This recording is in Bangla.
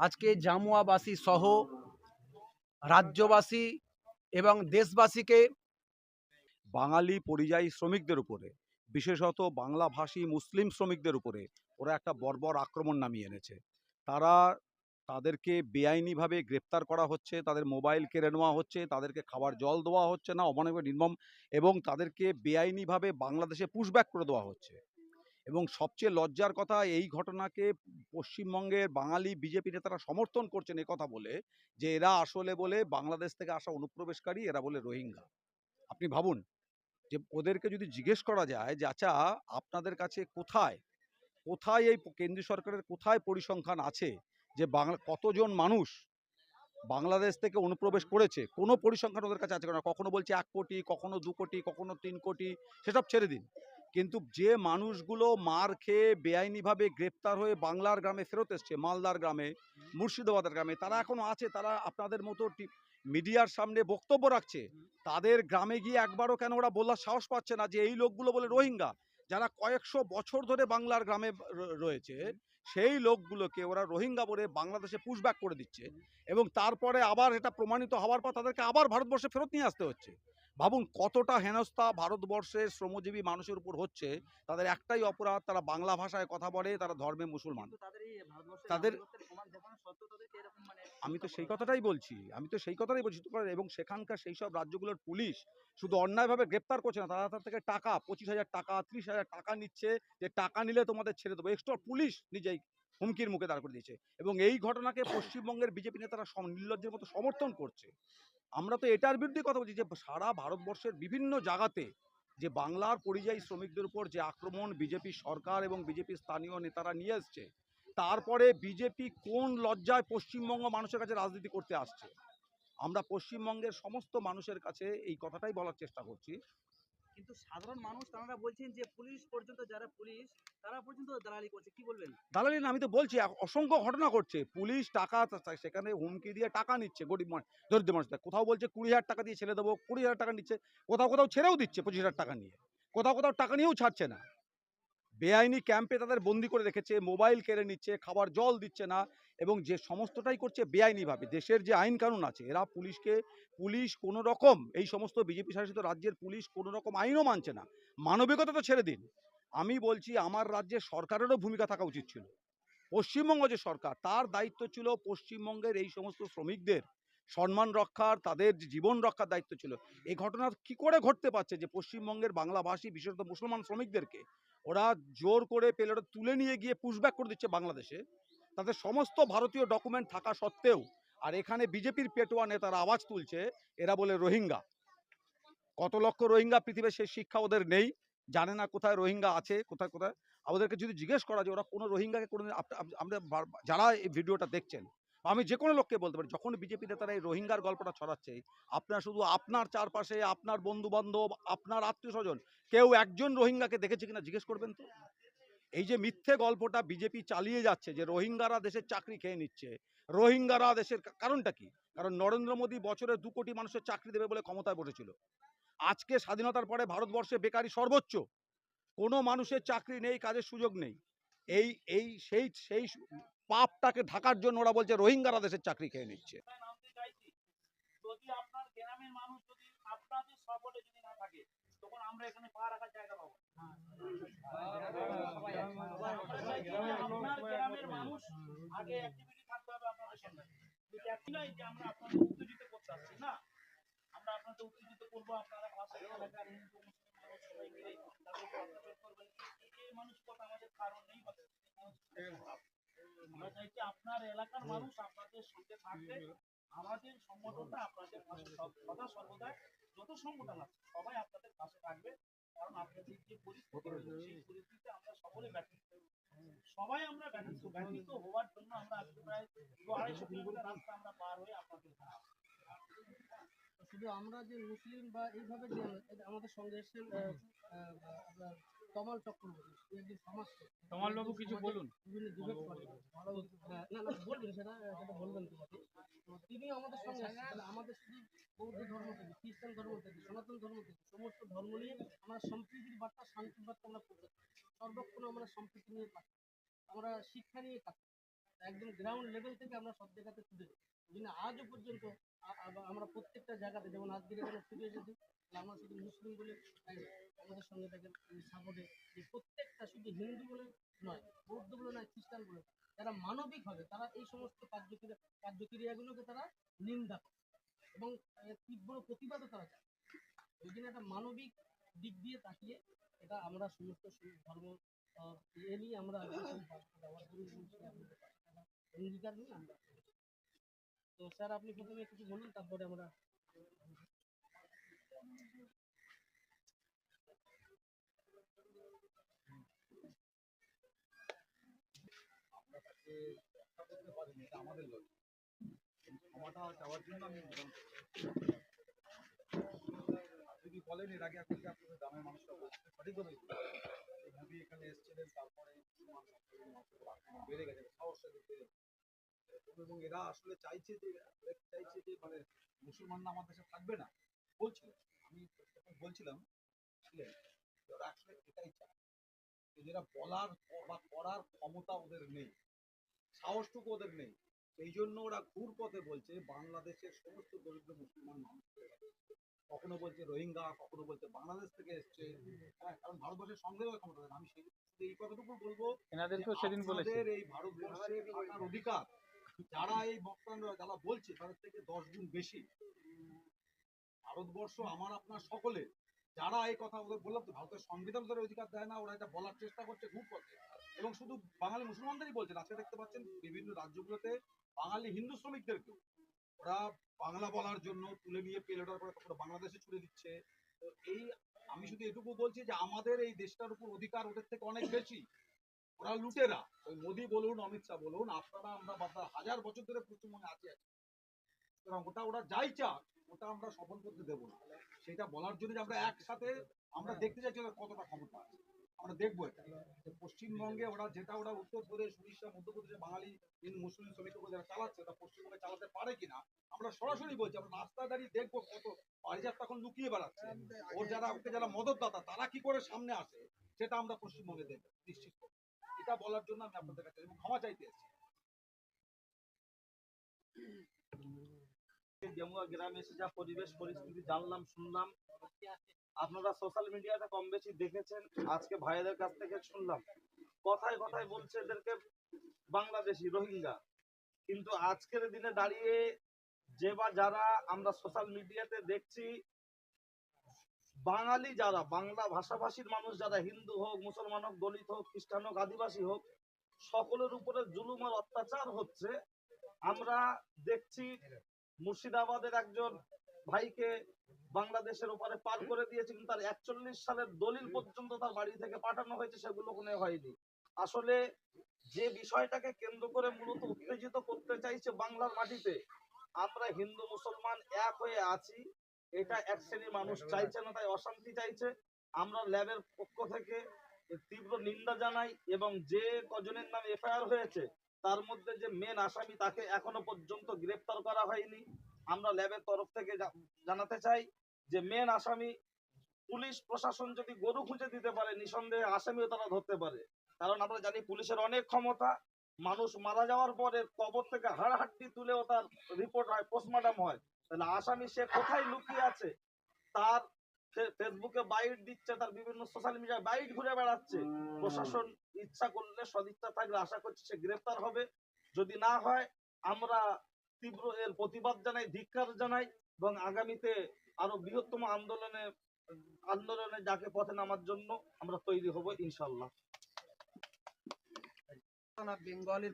আজকে জামুয়াবাসী সহ রাজ্যবাসী এবং দেশবাসীকে বাঙালি পরিযায়ী শ্রমিকদের উপরে, বিশেষত বাংলাভাষী মুসলিম শ্রমিকদের উপরে ওরা একটা বর্বর আক্রমণ নামিয়ে এনেছে। তারা তাদেরকে বেআইনিভাবে গ্রেপ্তার করা হচ্ছে, তাদের মোবাইল কেড়ে নেওয়া হচ্ছে, তাদেরকে খাবার জল দেওয়া হচ্ছে না, অমানবিক নির্মম, এবং তাদেরকে বেআইনিভাবে বাংলাদেশে পুশব্যাক করে দেওয়া হচ্ছে। এবং সবচেয়ে লজ্জার কথা, এই ঘটনাকে পশ্চিমবঙ্গের বাঙালি বিজেপি নেতারা সমর্থন করছেন কথা বলে যে এরা আসলে বলে বাংলাদেশ থেকে আসা অনুপ্রবেশকারী, এরা বলে রোহিঙ্গা। আপনি ভাবুন যে ওদেরকে যদি জিজ্ঞেস করা যায় যে আচ্ছা আপনাদের কাছে কোথায় কোথায় এই কেন্দ্রীয় সরকারের কোথায় পরিসংখ্যান আছে যে বাংলা কতজন মানুষ বাংলাদেশ থেকে অনুপ্রবেশ করেছে, কোনো পরিসংখ্যান ওদের কাছে আছে না। কখনো বলছে 1 কোটি, কখনো 2 কোটি, কখনো 3 কোটি, সেসব ছেড়ে দিন। কিন্তু যে মানুষগুলো মার খেয়ে বেআইনিভাবে গ্রেপ্তার হয়ে বাংলার গ্রামে ফেরত এসছে, মালদার গ্রামে, মুর্শিদাবাদের গ্রামে, তারা এখনো আছে। তারা আপনাদের মতো মিডিয়ার সামনে বক্তব্য রাখছে। তাদের গ্রামে গিয়ে একবারও কেন ওরা বলার সাহস পাচ্ছে না যে এই লোকগুলো বলে রোহিঙ্গা, যারা কয়েকশো বছর ধরে বাংলার গ্রামে রয়েছে, সেই লোকগুলোকে ওরা রোহিঙ্গা বলে বাংলাদেশে পুশব্যাক করে দিচ্ছে। এবং তারপরে আবার এটা প্রমাণিত হওয়ার পর তাদেরকে আবার ভারতবর্ষে ফেরত নিয়ে আসতে হচ্ছে। ভাবুন কতটা হেনস্থা ভারতবর্ষের শ্রমজীবী মানুষের উপর হচ্ছে। তাদের একটাই অপরাধ, তারা বাংলা ভাষায় কথা বলে, তারা ধর্মে মুসলমান। তাদের আমি তো সেই কথাটাই বলছি, এবং সেখানকার সেই সব রাজ্যগুলোর পুলিশ শুধু অন্যায়ভাবে গ্রেপ্তার করছে না, তারা তার থেকে টাকা 25,000 টাকা 30,000 টাকা নিচ্ছে, যে টাকা নিলে তোমাদের ছেড়ে দেবো। এক্সট্রা পুলিশ নিজেই হুমকির মুখে দাঁড় করে দিয়েছে। এবং এই ঘটনাকে পশ্চিমবঙ্গের বিজেপি নেতারা নির্লজ্জের মতো সমর্থন করছে। আমরা তো এটার বিরুদ্ধে কথা বলছি যে সারা ভারতবর্ষের বিভিন্ন জায়গাতে যে বাংলার পরিযায়ী শ্রমিকদের উপর যে আক্রমণ বিজেপি সরকার এবং বিজেপি স্থানীয় নেতারা নিয়ে এসছে, তারপরে বিজেপি কোন লজ্জায় পশ্চিমবঙ্গ মানুষের কাছে রাজনীতি করতে আসছে। আমরা পশ্চিমবঙ্গের সমস্ত মানুষের কাছে এই কথাটাই বলার চেষ্টা করছি। কিন্তু সাধারণ মানুষ তারা বলছেন যে পুলিশ পর্যন্ত, যারা পুলিশ তারা পর্যন্ত দালালি করছে, কি বলবেন? দালালি না, আমি তো বলছি অসংখ্য ঘটনা ঘটছে। পুলিশ টাকা সেখানে হুমকি দিয়ে টাকা নিচ্ছে গরিব দরিদ্র মানুষদের। কোথাও বলছে 20,000 টাকা দিয়ে ছেড়ে দেবো, 20,000 টাকা নিচ্ছে। কোথাও কোথাও ছেড়েও দিচ্ছে 25,000 টাকা নিয়ে। কোথাও কোথাও টাকা নিয়েও ছাড়ছে না। বেআইনি ক্যাম্পে তাদের বন্দি করে রেখেছে, মোবাইল কেড়ে নিচ্ছে, খাবার জল দিচ্ছে না, এবং যে সমস্তটাই করছে বেআইনিভাবে। দেশের যে আইন কানুন আছে, এরা পুলিশ কোনো রকম, এই সমস্ত বিজেপি শাসিত রাজ্যের পুলিশ কোনো রকম আইনও মানছে না। মানবিকতা তো ছেড়ে দিন। আমি বলছি আমার রাজ্যের সরকারেরও ভূমিকা থাকা উচিত ছিল। পশ্চিমবঙ্গ যে সরকার, তার দায়িত্ব ছিল পশ্চিমবঙ্গের এই সমস্ত শ্রমিকদের সম্মান রক্ষার, তাদের জীবন রক্ষার দায়িত্ব ছিল। এই ঘটনা কি করে ঘটতে পারছে যে পশ্চিমবঙ্গের বাংলাভাষী বিশেষত মুসলমান শ্রমিকদেরকে ওরা জোর করে পেলে তুলে নিয়ে গিয়ে পুশব্যাক করে দিচ্ছে বাংলাদেশে, তাদের সমস্ত ভারতীয় ডকুমেন্ট থাকা সত্ত্বেও। আর এখানে বিজেপির পেটোয়া নেতারা আওয়াজ তুলছে, এরা বলে রোহিঙ্গা। কত লক্ষ রোহিঙ্গা পৃথিবীর, সেই শিক্ষা ওদের নেই, জানে না কোথায় রোহিঙ্গা আছে, কোথায় কোথায়। আমাদেরকে যদি জিজ্ঞেস করা যে ওরা কোনো রোহিঙ্গাকে কোনো, আমরা যারা এই ভিডিওটা দেখছেন, আমি যে কোনো লোককে বলতে পারি, যখন বিজেপি নেতারা এই রোহিঙ্গার গল্পটা ছড়াচ্ছে, আপনার শুধু আপনার চারপাশে আপনার বন্ধু বান্ধব, আপনার আত্মীয় স্বজন কেউ একজন রোহিঙ্গাকে দেখেছে কিনা জিজ্ঞেস করবেন তো। এই যে মিথ্যে গল্পটা বিজেপি চালিয়ে যাচ্ছে যে রোহিঙ্গারা দেশের চাকরি খেয়ে নিচ্ছে, রোহিঙ্গারা দেশের, কারণটা কি? কারণ নরেন্দ্র মোদী বছরে 2 কোটি মানুষের চাকরি দেবে বলে ক্ষমতায় বসেছিল। আজকে স্বাধীনতার পরে ভারতবর্ষে বেকারি সর্বোচ্চ, কোনো মানুষের চাকরি নেই, কাজের সুযোগ নেই। এই এই সেই সেই পাপটাকে ঢাকার জন্য ওরা বলছে রোহিঙ্গারা দেশের চাকরি খেয়ে নিচ্ছে। যদি আপনার গ্রামের মানুষ যদি আপনাদের সাপোর্টে যদি না থাকে, তখন আমরা এখানে পা রাখার জায়গা পাবো। আপনার গ্রামের মানুষ আগে অ্যাক্টিভিটি থাকতে হবে আপনাদের সঙ্গে। নয় যে আমরা আপনাদের উত্তেজিত করতে আসছি না, আমরা আপনাদের উত্তেজিত করবো, আপনারা পাশের এলাকার হিন্দু মুসলিম মানুষ সবাই মিলে তাদের উপর অত্যাচার করবেন, এই মানুষটা আমাদের কারণ নেই। আমরা চাইছি আপনার এলাকার মানুষ আপনাদের সঙ্গে থাকবে। আমাদের সংগঠনটা আপনাদের পাশে সদা সর্বদা, যত সংগঠন আছে সবাই আপনাদের পাশে থাকবে। কারণ আপনাদের যে পরিস্থিতি, সেই পরিস্থিতিতে আমরা সকলে ব্যথিত, সবাই আমরা ব্যথিত হওয়ার জন্য আমরা আজকে প্রায় 200-250 কিলোমিটার রাস্তা আমরা পার হয়ে আপনাদের শুধু আমরা যে মুসলিম বা এইভাবে যে আমাদের সঙ্গে এসেছেন তমাল চক্রবর্তী, একজন সমাজ, তমাল বাবু কিছু বলুন। বিভিন্ন ডিবেট করে, না বলবেন, সেটা বলবেন তোমাকে। তো তিনি আমাদের সঙ্গে এসেছেন। আমাদের শুধু বৌদ্ধ ধর্ম থেকে, খ্রিস্টান ধর্ম থেকে, সনাতন ধর্ম থেকে, সমস্ত ধর্ম নিয়ে আমরা সম্প্রীতির বার্তা, শান্তির বার্তা আমরা প্রচার করি। সর্বক্ষণ আমরা সম্প্রীতি নিয়ে কাজ করি, আমরা শিক্ষা নিয়ে কাজ করি। একজন গ্রাউন্ড লেভেল থেকে আমরা সব জায়গাতে তুলে দিই। ওই জন্য আজও পর্যন্ত আমরা প্রত্যেকটা জায়গাতে, যেমন আজকের এখানে ছুটে এসেছি, তাহলে আমরা শুধু মুসলিম বলে আমাদের সঙ্গে থাকেন সাপোর্টে, যে প্রত্যেকটা শুধু হিন্দু বলে নয়, বৌদ্ধ বলে নয়, খ্রিস্টান বলে নয়, তারা মানবিকভাবে তারা এই সমস্ত কার্যক্রিয়াগুলোকে তারা নিন্দা করে এবং তীব্র প্রতিবাদও তারা চায়। ওই জন্য একটা মানবিক দিক দিয়ে তাকিয়ে এটা আমরা সমস্ত ধর্ম এ নিয়ে আমরা অঙ্গীকার নিয়ে আমরা। তো স্যার আপনি প্রথমে কিছু বলুন, তারপরে আমরা। আমরা তাকে রক্ষা করতে পারিনি, এটা আমাদের লক্ষ্য। ক্ষমাটা চাওয়ার জন্য আমি যদি বলেন এর আগে আপনি আপনাদের গ্রামের মানুষরা বলছেন সঠিকভাবে মোদী এখানে এসেছিলেন, তারপরে বেড়ে গেছে, সাহস বেড়ে গেছে। এবং এরা আসলে চাইছে যে মানে মুসলমানরা আমাদের দেশে থাকবে না বলছিল। আমি তখন বলছিলাম ওরা আসলে এটাই চায়, যেটা বলার বা করার ক্ষমতা ওদের নেই, সাহসটুকু ওদের নেই। সেই জন্য ওরা ঘুর পথে বলছে বাংলাদেশের সমস্ত দরিদ্র মুসলমান মানুষদের, কখনো বলছে রোহিঙ্গা, কখনো বলছে বাংলাদেশ থেকে এসছে। হ্যাঁ, কারণ ভারতবর্ষের সঙ্গে ক্ষমতা দেন। আমি সেই এই কথাটুকু বলবো, এনাদেরকেও সেদিন বলেছে এই ভারতবর্ষে থাকার অধিকার যারা এই বক্তারা যারা বলছে তাদের থেকে 10 গুণ বেশি। ভারতবর্ষ আমার আপনার সকলে, যারা এই কথা ওদের বললাম তো, ভারতের সংবিধান ওদের অধিকার দেয় না, ওরা এটা বলার চেষ্টা করছে ঘুর পথে। এবং শুধু বাঙালি মুসলমানদেরই বলছে, আজকে দেখতে পাচ্ছেন বিভিন্ন রাজ্যগুলোতে বাঙালি হিন্দু শ্রমিকদেরকে ওরা বাংলা বলার জন্য তুলে নিয়ে পেলোটার করে তারপরে বাংলাদেশে ছুড়ে দিচ্ছে। তো এই আমি শুধু এটুকু বলছি যে আমাদের এই দেশটার উপর অধিকার ওদের থেকে অনেক বেশি। ওরা লুটেরা, ওই মোদী বলুন, অমিত শাহ বলুন, আপনারা আমরা বাবা 1000 বছর ধরে পশ্চিমবঙ্গে আছি। সুতরাং ওটা ওরা যাই চাক, ওটা আমরা সফল করতে দেবো না। সেটা বলার জন্য যে আমরা একসাথে আমরা দেখতে চাইছি ওদের কতটা ক্ষমতা আছে, আমরা দেখবো এটা। পশ্চিমবঙ্গে ওরা যেটা ওরা উত্তরপ্রদেশ, উড়িষ্যা, মধ্যপ্রদেশে বাঙালি মুসলিম শ্রমিককে যারা চালাচ্ছে, ওটা পশ্চিমবঙ্গে চালাতে পারে কিনা আমরা সরাসরি বলছি। আমরা রাস্তায় দাঁড়িয়ে দেখবো কত পারিজাত তখন লুকিয়ে বেড়াচ্ছে, ওর ওকে যারা মদতদাতা তারা কি করে সামনে আসে, সেটা আমরা পশ্চিমবঙ্গে দেখবো নিশ্চিত। এটা বলার জন্য আমি আপনাদের কাছে এবং ক্ষমা চাইতে এসেছি। ডেমুয়া গ্রামে এসে যা পরিবেশ পরিস্থিতি জানলাম, শুনলাম, আপনারা সোশ্যাল মিডিয়াতে কম বেশি দেখেছেন, আজকে ভাইদের কাছ থেকে শুনলাম, কথায় কথায় বলছে এদেরকে বাংলাদেশি, রোহিঙ্গা। কিন্তু আজকের দিনে দাঁড়িয়ে যে বা যারা আমরা সোশ্যাল মিডিয়াতে দেখছি, বাঙালি যারা বাংলা ভাষাভাষীর মানুষ যারা, হিন্দু হোক, মুসলমান হোক, দলিত হোক, খ্রিস্টান হোক, আদিবাসী হোক, সকলের উপরে জুলুম আর অত্যাচার হচ্ছে। আমরা দেখছি মুর্শিদাবাদের একজন ভাইকে বাংলাদেশের উপরে পার করে দিয়েছে, কিন্তু তার 41 সালের দলিল পর্যন্ত তার বাড়ি থেকে পাঠানো হয়েছে, সেগুলো কোনো হয়নি। আসলে যে বিষয়টাকে কেন্দ্র করে মূলত উত্তেজিত করতে চাইছে বাংলার মাটিতে, আমরা হিন্দু মুসলমান এক হয়ে আছি, এটা এক শ্রেণীর মানুষ চাইছে না, তাই অশান্তি চাইছে। আমরা ল্যাবের পক্ষ থেকে তীব্র নিন্দা জানাই এবং যে কজনের নাম এফআইআর হয়েছে তার মধ্যে যে মেন আসামি তাকে এখনো পর্যন্ত গ্রেফতার করা হয়নি। আমরা ল্যাবের তরফ থেকে জানাতে চাই যে মেন আসামি, পুলিশ প্রশাসন যদি গরু খুঁজে দিতে পারে, নিঃসন্দেহে আসামিও তারা ধরতে পারে। কারণ আমরা জানি পুলিশের অনেক ক্ষমতা, মানুষ মারা যাওয়ার পরে কবর থেকে হাড়হাড্ডি তুলেও তার রিপোর্ট হয়, পোস্টমর্টম হয়। তাহলে আসামি সে কোথায় লুকিয়ে আছে, তার ফেসবুকে বাইট দিচ্ছে, তার বিভিন্ন সোশ্যাল মিডিয়ায় বাইট ঘুরে বেড়াচ্ছে। প্রশাসন ইচ্ছা করলে, সদিচ্ছা থাকলে আশা করছি সে গ্রেফতার হবে। যদি না হয় আমরা তীব্র এর প্রতিবাদ জানাই, ধিক্কার জানাই এবং আগামীতে আরো বৃহত্তম আন্দোলনে যাকে পথে নামার জন্য আমরা তৈরি হব ইনশাল্লাহ। বেঙ্গলের